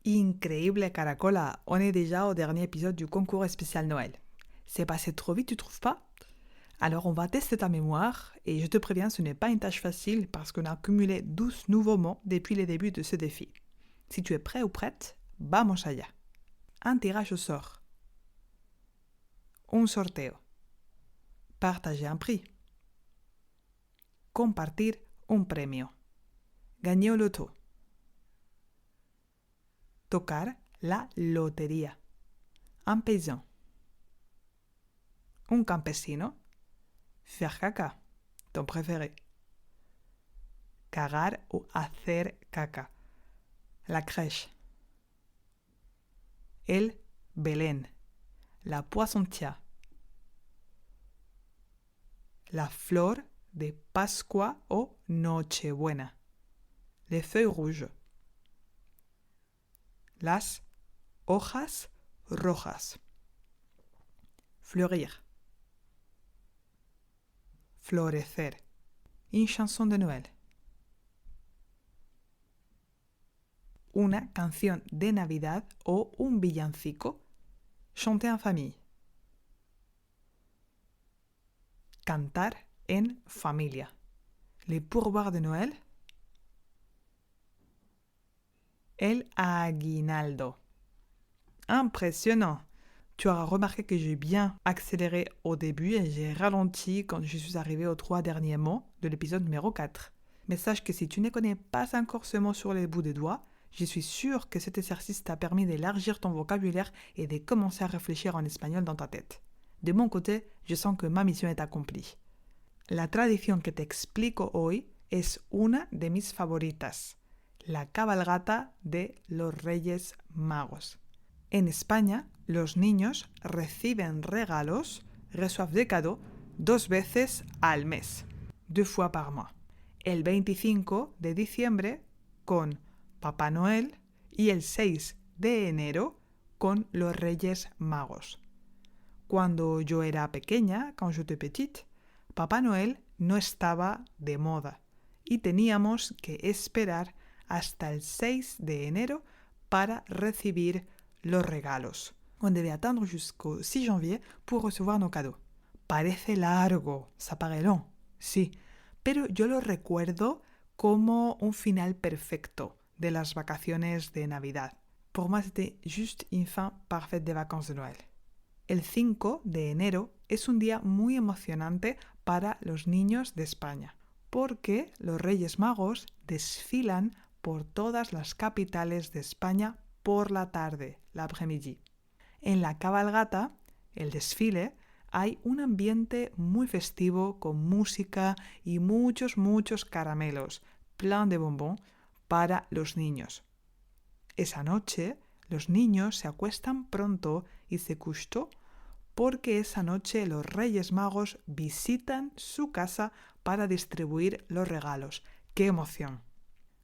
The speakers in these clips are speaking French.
Increíble Caracola, on est déjà au dernier épisode du concours spécial Noël. C'est passé trop vite, tu trouves pas? Alors on va tester ta mémoire et je te préviens, ce n'est pas une tâche facile parce qu'on a accumulé 12 nouveaux mots depuis le début de ce défi. Si tu es prêt ou prête, vamos allá. Un tirage au sort. Un sorteo. Partager un prix. Compartir un premio. Gagner au loto. Tocar la lotería. Un paysan. Un campesino. Faire caca. Ton préféré. Cagar ou hacer caca. La crèche. El Belén. La poissontière. La flor de Pascua o Nochebuena. Les feuilles rouges. Las hojas rojas. Fleurir. Florecer. Une chanson de Noël. Una canción de Navidad o un villancico. Chanter en famille. Cantar en familia. Les pourboires de Noël. El aguinaldo. Impressionnant! Tu auras remarqué que j'ai bien accéléré au début et j'ai ralenti quand je suis arrivé aux 3 derniers mots de l'épisode numéro 4. Mais sache que si tu ne connais pas encore ce mot sur les bouts des doigts, je suis sûre que cet exercice t'a permis d'élargir ton vocabulaire et de commencer à réfléchir en espagnol dans ta tête. De mon côté, je sens que ma mission est accomplie. La tradición que te explico hoy es una de mis favoritas, la cabalgata de los Reyes Magos. En España, los niños reciben regalos, reçoivent des cadeaux, 2 veces al mes, 2 fois par mois. El 25 de diciembre con Papá Noel y el 6 de enero con los Reyes Magos. Cuando yo era pequeña, quand j'étais petite, Papá Noel no estaba de moda y teníamos que esperar hasta el 6 de enero para recibir los regalos. On devait attendre jusqu'au 6 janvier pour recevoir nos cadeaux. Parece largo, ça paraît long, sí, pero yo lo recuerdo como un final perfecto de las vacaciones de Navidad. Pour moi, c'était juste une fin parfaite des vacances de Noël. El 5 de enero es un día muy emocionante para los niños de España, porque los Reyes Magos desfilan por todas las capitales de España por la tarde, l'après-midi. En la cabalgata, el desfile, hay un ambiente muy festivo con música y muchos caramelos, plein de bonbons, para los niños. Esa noche, los niños se acuestan pronto y se couchent tôt porque esa noche los Reyes Magos visitan su casa para distribuir los regalos. ¡Qué emoción!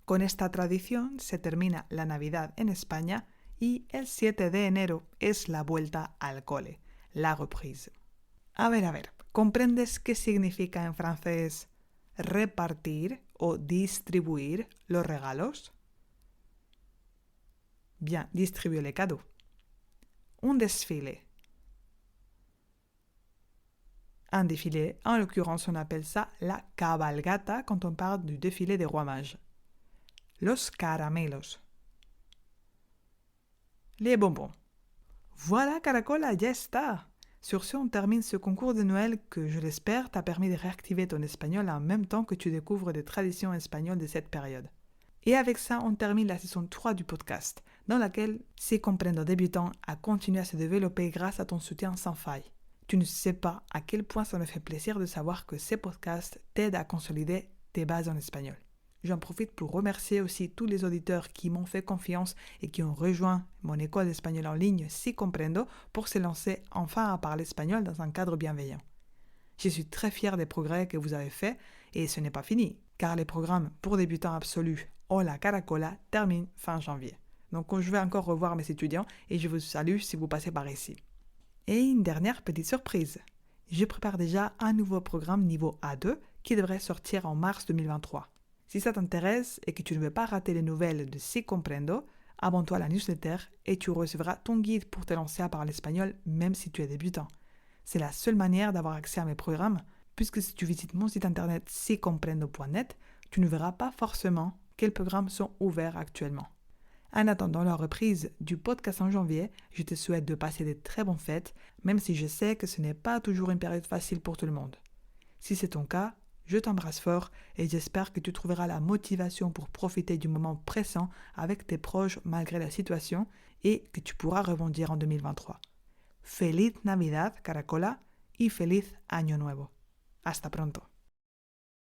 Con esta tradición se termina la Navidad en España y el 7 de enero es la vuelta al cole, la reprise. A ver, ¿comprendes qué significa en francés repartir o distribuir los regalos? Bien, distribuer les cadeaux. Un desfile. Un défilé, en l'occurrence on appelle ça la cabalgata quand on parle du défilé des rois mages. Los caramelos. Les bonbons. Voilà Caracola, ya está. Sur ce, on termine ce concours de Noël que, je l'espère, t'a permis de réactiver ton espagnol en même temps que tu découvres des traditions espagnoles de cette période. Et avec ça, on termine la saison 3 du podcast, dans laquelle Si Comprendo débutant a continué à se développer grâce à ton soutien sans faille. Tu ne sais pas à quel point ça me fait plaisir de savoir que ces podcasts t'aident à consolider tes bases en espagnol. J'en profite pour remercier aussi tous les auditeurs qui m'ont fait confiance et qui ont rejoint mon école d'espagnol en ligne Si Comprendo pour se lancer enfin à parler espagnol dans un cadre bienveillant. Je suis très fière des progrès que vous avez faits et ce n'est pas fini, car les programmes pour débutants absolus Hola Caracola terminent fin janvier. Donc je vais encore revoir mes étudiants et je vous salue si vous passez par ici. Et une dernière petite surprise. Je prépare déjà un nouveau programme niveau A2 qui devrait sortir en mars 2023. Si ça t'intéresse et que tu ne veux pas rater les nouvelles de Si Comprendo, Abonne-toi à la newsletter et tu recevras ton guide pour te lancer à parler espagnol même si tu es débutant. C'est la seule manière d'avoir accès à mes programmes, puisque si tu visites mon site internet sicomprendo.net, tu ne verras pas forcément quels programmes sont ouverts actuellement. En attendant la reprise du podcast en janvier, je te souhaite de passer de très bonnes fêtes, même si je sais que ce n'est pas toujours une période facile pour tout le monde. Si c'est ton cas, je t'embrasse fort et j'espère que tu trouveras la motivation pour profiter du moment présent avec tes proches malgré la situation et que tu pourras rebondir en 2023. Feliz Navidad, Caracola, y feliz Año Nuevo. Hasta pronto.